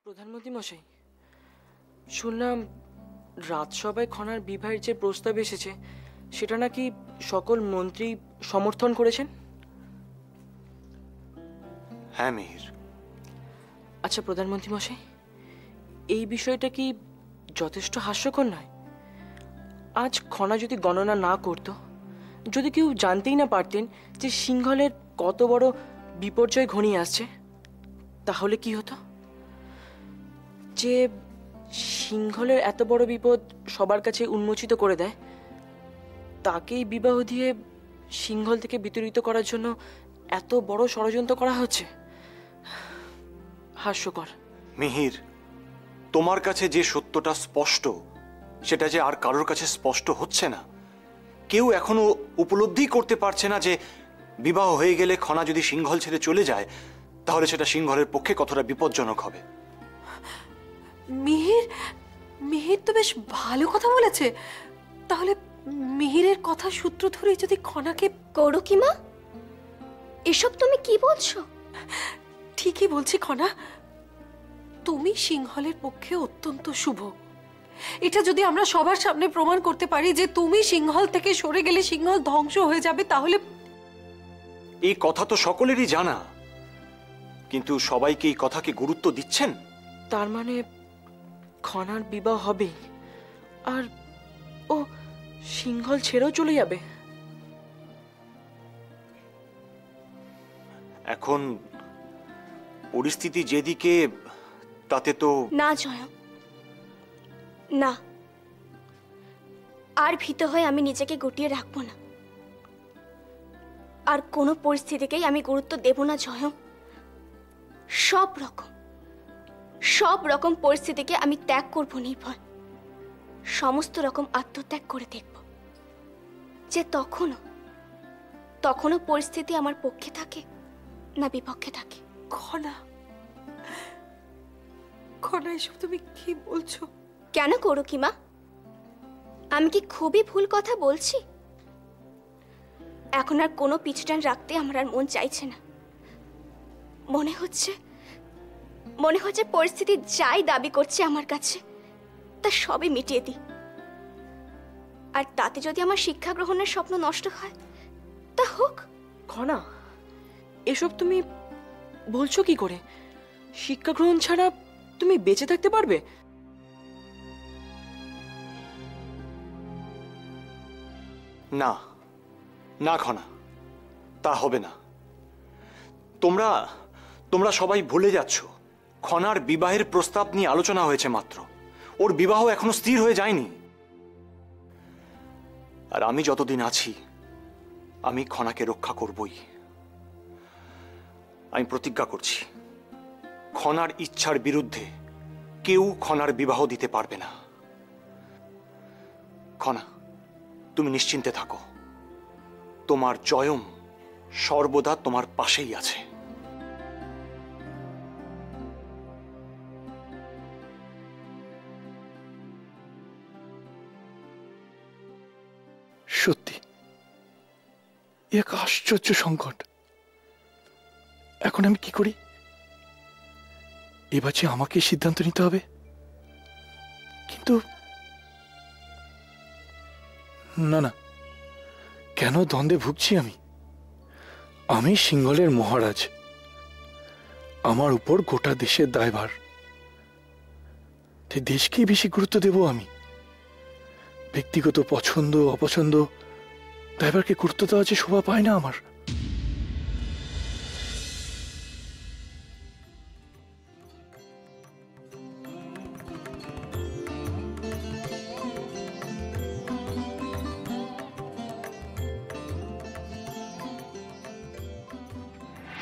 প্রধানমন্ত্রী মশাই, শুনলাম রাজসভায় খনার বিবাহের যে প্রস্তাব এসেছে সেটা নাকি সকল মন্ত্রী সমর্থন করেছেন। হ্যাঁ মিহির। আচ্ছা প্রধানমন্ত্রী মশাই, এই বিষয়টা কি যথেষ্ট হাস্যকর নয়? আজ খনা যদি গণনা না করত, যদি কেউ জানতেই না পারতেন যে সিংহলের কত বড় বিপর্যয় ঘনিয়ে আসছে, তাহলে কি হতো? যে সিংহলের এত বড় বিপদ সবার কাছে উন্মোচিত করে দেয়, তাকেই বিবাহ দিয়ে সিংহল থেকে বিতাড়িত করার জন্য এত বড় ষড়যন্ত্র করা হচ্ছে। হাস্যকর। মিহির, তোমার কাছে যে সত্যটা স্পষ্ট সেটা যে আর কারোর কাছে স্পষ্ট হচ্ছে না। কেউ এখনো উপলব্ধি করতে পারছে না যে বিবাহ হয়ে গেলে খনা যদি সিংহল ছেড়ে চলে যায় তাহলে সেটা সিংহলের পক্ষে কতটা বিপজ্জনক হবে। মিহির মিহির তো বেশ ভালো কথা বলেছে। তাহলে মিহিরের কথা সূত্র ধরে যদি খনাকে... কৌরকিমা, এসব তুমি কি বলছো? ঠিকই বলছি খনা, তুমি সিংহলের পক্ষে অত্যন্ত শুভ। এটা যদি আমরা সবার সামনে প্রমাণ করতে পারি যে তুমি সিংহল থেকে সরে গেলে সিংহল ধ্বংস হয়ে যাবে, তাহলে... এই কথা তো সকলেরই জানা, কিন্তু সবাই কি এই কথাকে গুরুত্ব দিচ্ছেন? তার মানে খনার বিবাহ হবে আর ও সিংহল ছেড়েও চলে যাবে? এখন পরিস্থিতি যেদিকে, তাতে তো... না জয়, না, আর ভীত হয়ে আমি নিজেকে গুটিয়ে রাখবো না। আর কোনো পরিস্থিতিকেই আমি গুরুত্ব দেব না জয়। সব রকম পরিস্থিতিকে আমি ত্যাগ করব নির্ভয়। সমস্ত রকম আত্মত্যাগ করে দেখব যে তখনও পরিস্থিতি আমার পক্ষে থাকে না বিপক্ষে থাকে। খনা, এসব তুমি কি বলছো? কেন কৌরকিমা, আমি কি খুবই ভুল কথা বলছি? এখন আর কোনো পিছটান রাখতে আমার আর মন চাইছে না। মনে হচ্ছে পরিস্থিতি যাই দাবি করছে আমার কাছে তা সবই মিটিয়ে দিই। আর তাতে যদি আমার শিক্ষা গ্রহণের স্বপ্ন নষ্ট হয় তা হোক। খনা, এসব তুমি বলছো কি করে? শিক্ষা গ্রহণ ছাড়া তুমি বেঁচে থাকতে পারবে? না না খনা, তা হবে না। তোমরা সবাই ভুলে যাচ্ছ, খনার বিবাহের প্রস্তাব নিয়ে আলোচনা হয়েছে মাত্র। ওর বিবাহ এখনো স্থির হয়ে যায়নি। আর আমি যতদিন আছি আমি খনাকে রক্ষা করবই। আমি প্রতিজ্ঞা করছি, খনার ইচ্ছার বিরুদ্ধে কেউ খনার বিবাহ দিতে পারবে না। খনা, তুমি নিশ্চিন্তে থাকো, তোমার জয়ম সর্বদা তোমার পাশেই আছে। সত্যি এক আশ্চর্য সংকট। এখন আমি কি করি? এবার যে আমাকে সিদ্ধান্ত নিতে হবে। কিন্তু না, কেন দ্বন্দ্বে ভুগছি আমি সিংহলের মহারাজ, আমার উপর গোটা দেশের দায়ভার। দেশকেই বেশি গুরুত্ব দেব আমি? ব্যক্তিগত পছন্দ অপছন্দ দায়ভারকে গুরুত্ব দেওয়া যে শোভা পায় না আমার।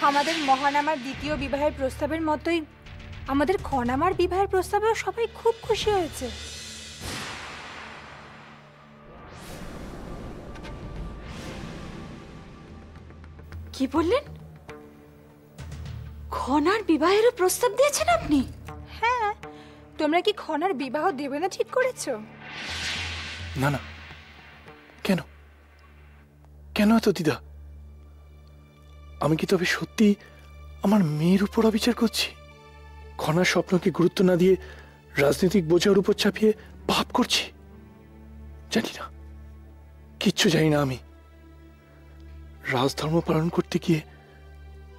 আমাদের মহানামার দ্বিতীয় বিবাহের প্রস্তাবের মতোই আমাদের খনামার বিবাহের প্রস্তাবেও সবাই খুব খুশি হয়েছে। কি বললেন? খনার বিবাহেরও প্রস্তাব দিয়েছেন আপনি? হ্যাঁ, তোমরা কি খনার বিবাহ দেবে না ঠিক করেছো? না, কেন এত দ্বিধা? আমি কি তবে সত্যি আমার মেয়ের উপর অবিচার করছি? খনার স্বপ্নকে গুরুত্ব না দিয়ে রাজনৈতিক বোঝার উপর চাপিয়ে পাপ করছি? জানি না, কিচ্ছু জানি না। আমি রাজধর্ম পালন করতে গিয়ে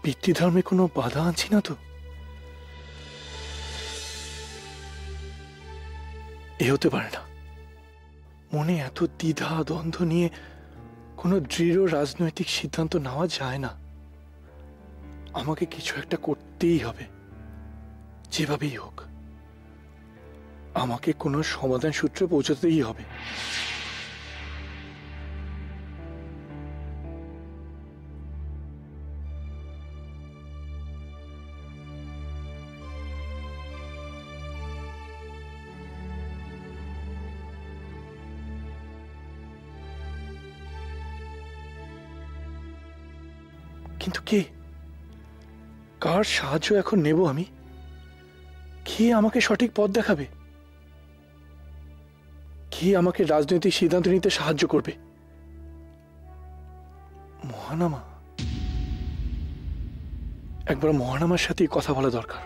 পিতৃধর্মে কোনো বাধা আনছি না তো? এ হতে পারে না। মনে এত দ্বিধা দ্বন্দ্ব নিয়ে কোনো দৃঢ় রাজনৈতিক সিদ্ধান্ত নেওয়া যায় না। আমাকে কিছু একটা করতেই হবে, যেভাবেই হোক। আমাকে কোনো সমাধান সূত্রে পৌঁছতেই হবে। কিন্তু কে, কার সাহায্য এখন নেব আমি? কে আমাকে সঠিক পথ দেখাবে? কে আমাকে রাজনৈতিক সিদ্ধান্ত নিতে সাহায্য করবে? মহানামা। একবার মহানামার সাথেই কথা বলা দরকার।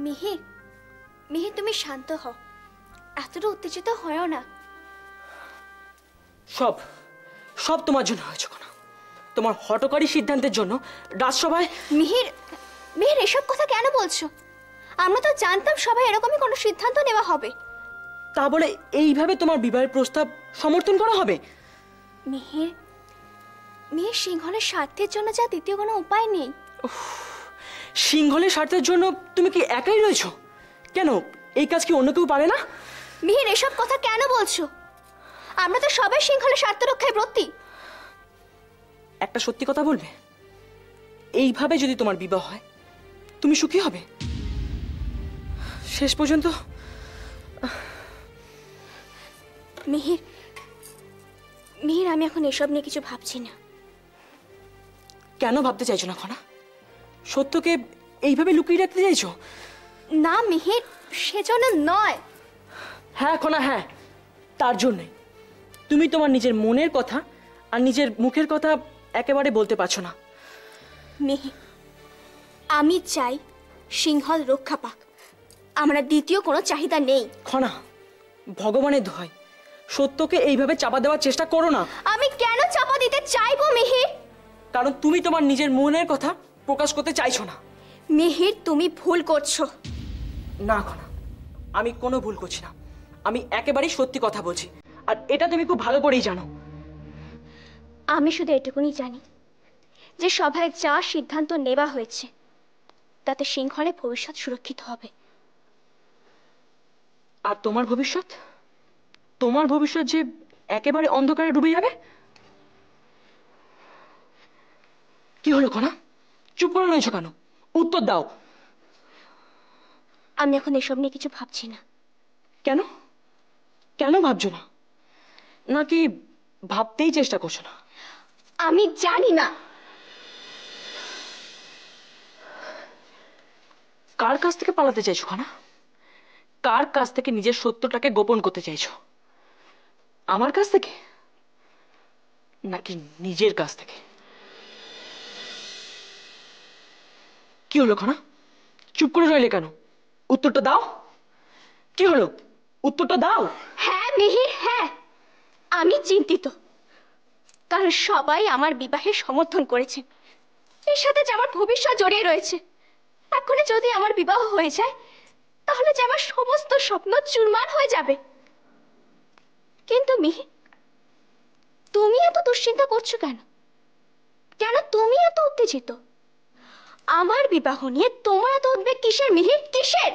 মিহির, মিহির তুমি শান্ত হও, এতটা উত্তেজিত হও না। সব সব তোমার জন্য হয়েছে না। তোমার হঠকারী সিদ্ধান্তের জন্য রাজসভায়। মিহির, মিহির এসব কথা কেন বলছো? আমরা তো জানতাম সবাই এরকমই কোনো সিদ্ধান্ত নেওয়া হবে। তা বলে এইভাবে তোমার বিবাহের প্রস্তাব সমর্থন করা হবে? মিহির, মিহির সিংহলের স্বার্থের জন্য যা দ্বিতীয় কোনো উপায় নেই। সিংহলের স্বার্থের জন্য তুমি কি একাই রয়েছো? কেন, এই কাজ কি অন্য কেউ পারে না? মিহির এসব কথা কেন বলছো? আমরা তো সবাই সিংহলের স্বার্থ রক্ষায় ব্রতী। একটা সত্যি কথা বলবে, এইভাবে যদি তোমার বিবাহ হয় তুমি সুখী হবে শেষ পর্যন্ত? মিহির, মিহির আমি এখন এসব নিয়ে কিছু ভাবছি না। কেন ভাবতে চাইছো না খনা? সত্যকে এইভাবে লুকিয়ে রাখতে চাইছো? না মিহির, সেজন্য নয়। হ্যাঁ খনা, হ্যাঁ, তার জন্যই। তুমি তোমার নিজের মনের কথা আর নিজের মুখের কথা একেবারে বলতে পারছো না। মিহির, আমি চাই সিংহল রক্ষা পাক, আমরা দ্বিতীয় কোনো চাহিদা নেই। খনা, ভগবানের দোহাই, সত্যকে এইভাবে চাপা দেওয়ার চেষ্টা করো না। আমি কেন চাপা দিতে চাইবো মিহির? কারণ তুমি তোমার নিজের মনের কথা প্রকাশ করতে চাইছো না। মিহির তুমি ভুল করছো। না খনা, আমি কোনো ভুল করছি না। আমি একেবারেই সত্যি কথা বলছি, আর এটা তুমি খুব ভালো করেই জানো। আমি শুধু এটুকুনি জানি যে সভায় যা সিদ্ধান্ত নেওয়া হয়েছে তাতে সিংহলের ভবিষ্যৎ সুরক্ষিত হবে। আর তোমার ভবিষ্যৎ? তোমার ভবিষ্যৎ যে একেবারে অন্ধকারে ডুবে যাবে। কি হলো খনা, চুপ করে রয়েছো কেন? উত্তর দাও। আমি এখন এসব নিয়ে কিছু ভাবছি না। কেন, কেন ভাবছো না? নাকি ভাবতেই চেষ্টা করছো না? আমি জানি না। কার কাছ থেকে পালাতে চাইছো খনা? কার কাছ থেকে নিজের সত্যটাকে গোপন করতে চাইছো? আমার কাছ থেকে নাকি নিজের কাছ থেকে? কি হলো খনা, চুপ করে রইলে কেন? উত্তরটা দাও। কি হলো, উত্তরটা দাও। হ্যাঁ মিহির, হ্যাঁ, আমি চিন্তিত। কারণ সবাই আমার বিবাহে সমর্থন করেছে, এর সাথে যে আমার ভবিষ্যৎ জড়িয়ে রয়েছে। এখনই যদি আমার বিবাহ হয়ে যায় তাহলে যে আমার সমস্ত স্বপ্ন চুরমার হয়ে যাবে। কিন্তু মিহির, তুমি এত দুশ্চিন্তা করছো কেন? কেন তুমি এত উত্তেজিত? আমার বিবাহ নিয়ে তোমার এত উদ্বেগ কিসের মিহির, কিসের?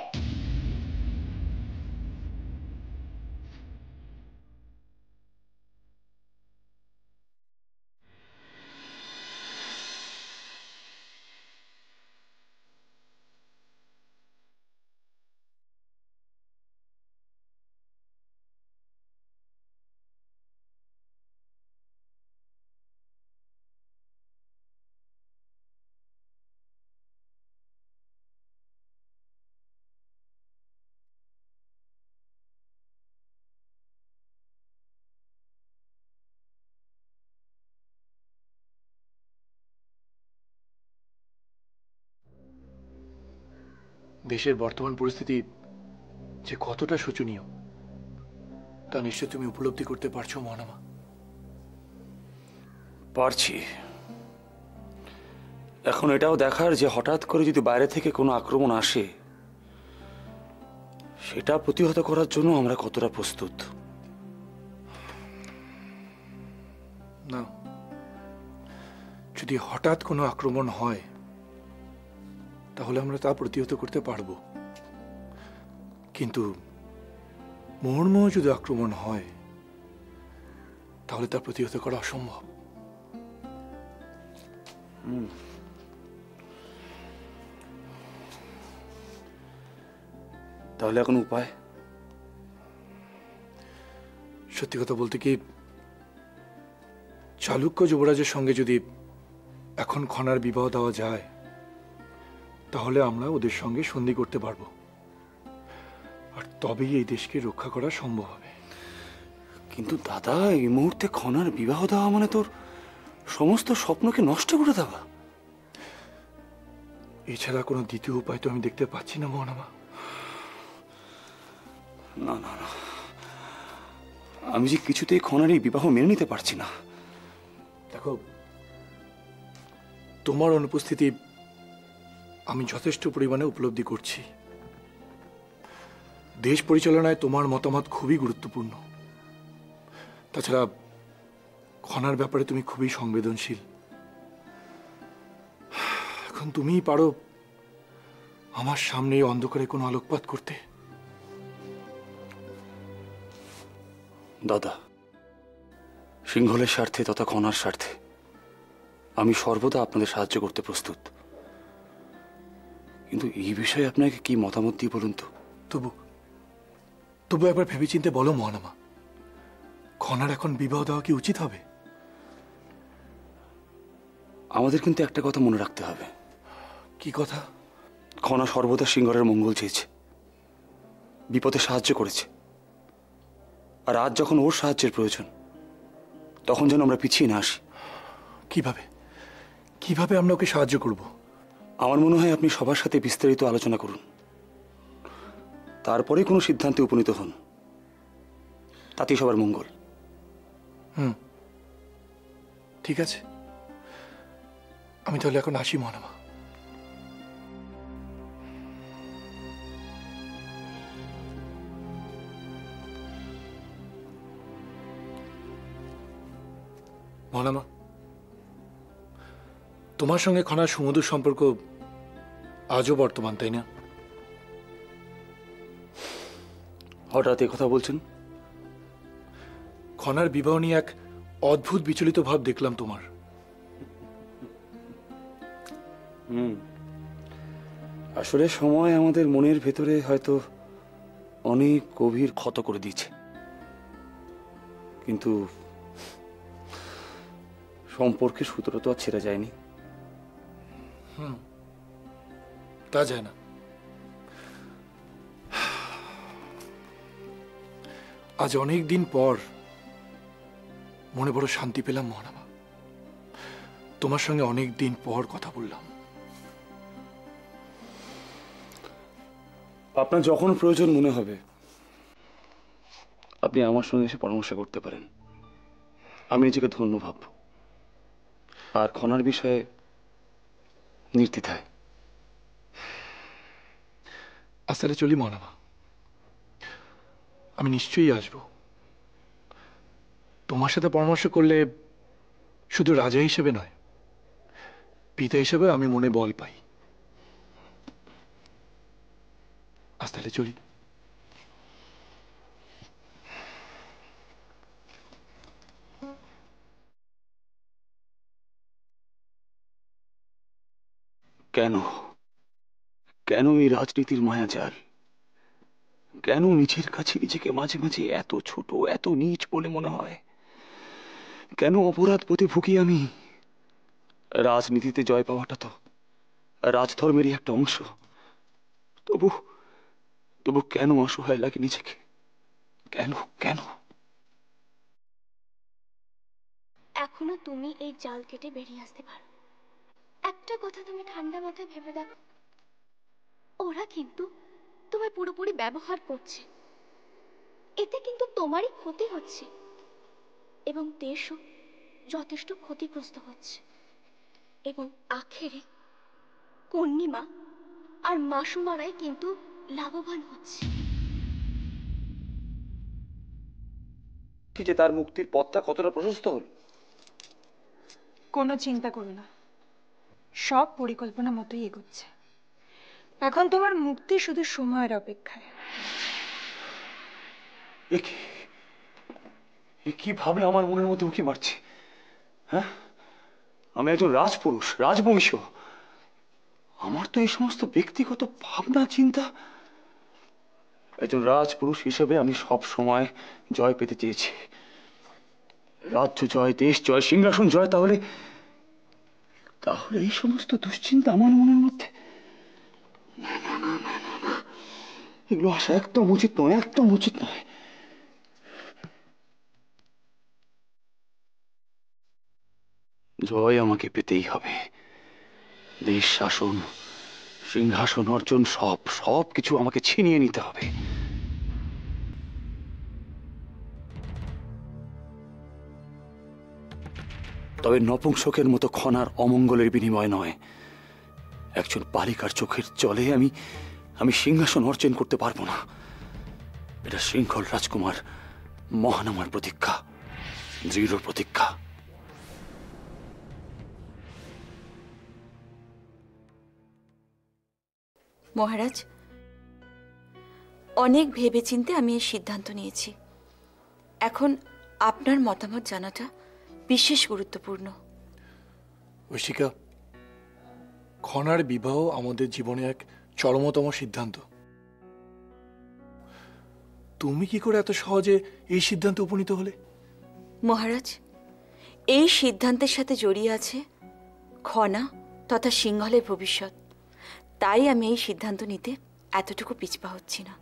দেশের বর্তমান পরিস্থিতি যে কতটা শোচনীয় তা নিশ্চয় তুমি উপলব্ধি করতে পারছো মহানামা। পারছি। এখন এটাও দেখার যে হঠাৎ করে যদি বাইরে থেকে কোনো আক্রমণ আসে সেটা প্রতিহত করার জন্য আমরা কতটা প্রস্তুত। না, যদি হঠাৎ কোনো আক্রমণ হয় তাহলে আমরা তা প্রতিহত করতে পারবো, কিন্তু মুহুর্মুহু যদি আক্রমণ হয় তাহলে তা প্রতিহত করা অসম্ভব। তাহলে এখন উপায়? সত্যি কথা বলতে কি, চালুক্য যুবরাজের সঙ্গে যদি এখন খনার বিবাহ দেওয়া যায় তাহলে আমরা ওদের সঙ্গে সন্ধি করতে পারবো, আর তবেই এই দেশকে রক্ষা করা সম্ভব হবে। কিন্তু দাদা, এই মুহূর্তে খনার বিবাহ দেওয়া মানে তোর সমস্ত স্বপ্নকে নষ্ট করে দেওয়া। এছাড়া কোনো দ্বিতীয় উপায় তো আমি দেখতে পাচ্ছি না মহানামা। না না না, আমি যে কিছুতেই খনার এই বিবাহ মেনে নিতে পারছি না। দেখো, তোমার অনুপস্থিতি আমি যথেষ্ট পরিমাণে উপলব্ধি করছি। দেশ পরিচালনায় তোমার মতামত খুবই গুরুত্বপূর্ণ। তাছাড়া খনার ব্যাপারে তুমি খুবই সংবেদনশীল। এখন তুমিই পারো আমার সামনে এই অন্ধকারে কোনো আলোকপাত করতে। দাদা, সিংহলের স্বার্থে তথা খনার স্বার্থে আমি সর্বদা আপনাদের সাহায্য করতে প্রস্তুত, কিন্তু এই বিষয়ে আপনাকে কি মতামত দিয়ে বলুন তো। তবু একবার ভেবেচিন্তে বলো মহানামা, খনার এখন বিবাহ দেওয়া কি উচিত হবে? আমাদের কিন্তু একটা কথা মনে রাখতে হবে। কি কথা? খনা সর্বদা সিংহলের মঙ্গল চেয়েছে, বিপদে সাহায্য করেছে, আর আজ যখন ওর সাহায্যের প্রয়োজন তখন যেন আমরা পিছিয়ে না আসি। কিভাবে কিভাবে আমরা ওকে সাহায্য করব? আমার মনে হয় আপনি সবার সাথে বিস্তারিত আলোচনা করুন, তারপরে কোনো সিদ্ধান্তে উপনীত হন, তাতেই সবার মঙ্গল। ঠিক আছে, আমি তাহলে এখন আসি মহানামা। মহানামা, তোমার সঙ্গে খনার সুমধুর সম্পর্ক আজও বর্তমান, তাই না? হঠাৎ এ কথা বলছেন? খনার বিবাহ নিয়ে এক অদ্ভুত বিচলিত ভাব দেখলাম তোমার। আসলে সময় আমাদের মনের ভেতরে হয়তো অনেক গভীর ক্ষত করে দিয়েছে, কিন্তু সম্পর্কের সূত্র তো আর ছেড়ে যায়নি। তা যায় না। আজ অনেক দিন পর মনে বড় শান্তি পেলাম মহানামা। তোমার সঙ্গে অনেক দিন পর কথা বললাম। আপনার যখন প্রয়োজন মনে হবে আপনি আমার সঙ্গে এসে পরামর্শ করতে পারেন, আমি নিজেকে ধন্য ভাবব। আর খনার বিষয়ে নির্দ্বিধায়। আজ তাহলে চলি মহানামা, আমি নিশ্চয়ই আসব। তোমার সাথে পরামর্শ করলে শুধু রাজা হিসেবে নয়, পিতা হিসেবে আমি মনে বল পাই। আজ তাহলে চলি। কেন কেন এই রাজনীতির মায়াজাল? কেন নিজের কাছে নিজেকে মাঝে মাঝে এত ছোট, এত নীচ বলে মনে হয়? কেন অপরাধ পথে ভুগি আমি? রাজনীতিতে জয় পাওয়াটা তো রাজধর্মেরই একটা অংশ। তবু তবু কেন অসহায় লাগে নিজেকে? কেন কেন? এখনো তুমি এই জাল কেটে বেরিয়ে আসতে পারো। একটা কথা তুমি ঠান্ডা মাথায় ভেবে দেখো, ওরা কিন্তু তোমায় পুরোপুরি ব্যবহার করছে, এতে কিন্তু তোমারই ক্ষতি হচ্ছে এবং দেশও যথেষ্ট ক্ষতিগ্রস্ত হচ্ছে, এবং আখেরে পূর্ণিমা আর মাসুমারাই কিন্তু লাভবান হচ্ছে। যে তার মুক্তির পথটা কতটা প্রশস্ত হল। কোনো চিন্তা করো না, সব পরিকল্পনা মতোই এগোচ্ছে। এখন তোমার মুক্তি শুধু সময়ের অপেক্ষায়। কিভাবে আমার মনের মধ্যে উঁকি মারছে? হ্যাঁ, আমি একজন রাজপুরুষ, রাজবংশ। আমার তো এই সমস্ত ব্যক্তিগত ভাবনা চিন্তা। একজন রাজপুরুষ হিসেবে আমি সব সময় জয় পেতে চেয়েছি, রাজ্য জয়, দেশ জয়, সিংহাসন জয়। তাহলে তাহলে এই সমস্ত দুশ্চিন্তা আমার মনের মধ্যে, এগুলো আসা একদম উচিত নয়, একদম উচিত নয়। জয় আমাকে পেতেই হবে। দেশ শাসন, সিংহাসন অর্জন, সব কিছু আমাকে ছিনিয়ে নিতে হবে। তবে নপুংসকের মতো খনার অমঙ্গলের বিনিময় নয়। একজন বালিকার চোখের জলে আমি সিংহাসন অর্জন করতে পারবো না। এটা শৃঙ্খল রাজকুমার মহানামার প্রতীক্ষা, দৃঢ় প্রতীক্ষা। মহারাজ, অনেক ভেবেচিন্তে আমি এই সিদ্ধান্ত নিয়েছি। এখন আপনার মতামত জানাটা বিশেষ গুরুত্বপূর্ণ। ঐশিকা, খনার বিবাহ আমাদের জীবনে এক চরমতম সিদ্ধান্ত। তুমি কি করে এত সহজে এই সিদ্ধান্তে উপনীত হলে? মহারাজ, এই সিদ্ধান্তের সাথে জড়িয়ে আছে খনা তথা সিংহলের ভবিষ্যৎ। তাই আমি এই সিদ্ধান্ত নিতে এতটুকু পিছপা হচ্ছি না।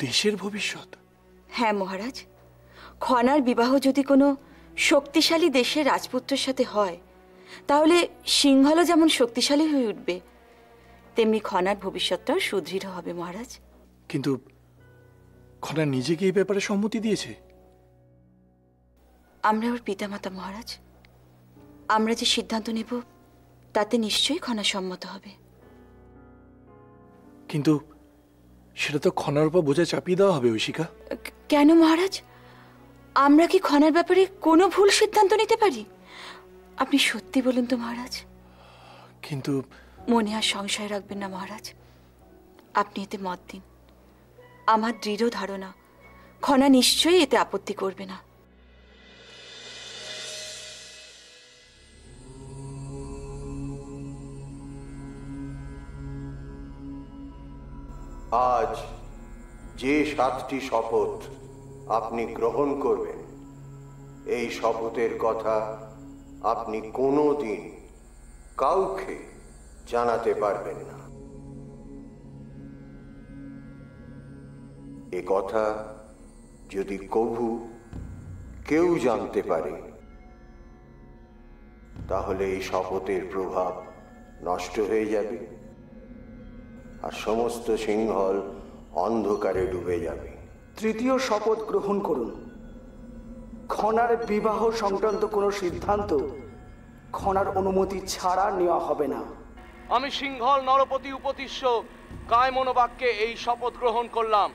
দেশের ভবিষ্যৎ? হ্যাঁ মহারাজ, খনার বিবাহ যদি কোনো শক্তিশালী দেশের রাজপুত্রের সাথে হয়, তাহলে সিংহলও যেমন শক্তিশালী হয়ে উঠবে, তেমনি খনার ভবিষ্যৎটাও সুদৃঢ় হবে মহারাজ। কিন্তু খনা নিজে কি এই ব্যাপারে সম্মতি দিয়েছে? আমরা ওর পিতামাতা মহারাজ। আমরা যে সিদ্ধান্ত নেব তাতে নিশ্চয়ই খনা সম্মত হবে। কিন্তু সেটা তো খনার উপর বোঝা চাপিয়ে দেওয়া হবে ঐশিকা। কেন মহারাজ? আমরা কি খনার ব্যাপারে কোনো ভুল সিদ্ধান্ত নিতে পারি? আপনি সত্যি বলুন তো মহারাজ। কিন্তু মনে আর সংশয় রাখবেন না মহারাজ, আপনি এতে মত দিন। আমার দৃঢ় ধারণা খনা নিশ্চয়ই এতে আপত্তি করবে না। আজ যে 7টি শপথ আপনি গ্রহণ করবেন, এই শপথের কথা আপনি কোনোদিন কাউকে জানাতে পারবেন না। এ কথা যদি কভু কেউ জানতে পারে, তাহলে এই শপথের প্রভাব নষ্ট হয়ে যাবে আর সমস্ত সিংহল অন্ধকারে ডুবে যাবে। তৃতীয় শপথ গ্রহণ করুন। খনার বিবাহ সংক্রান্ত কোনো সিদ্ধান্ত খনার অনুমতি ছাড়া নেওয়া হবে না। আমি সিংহল নরপতি উপতিষ্য কায়মনোবাক্যে এই শপথ গ্রহণ করলাম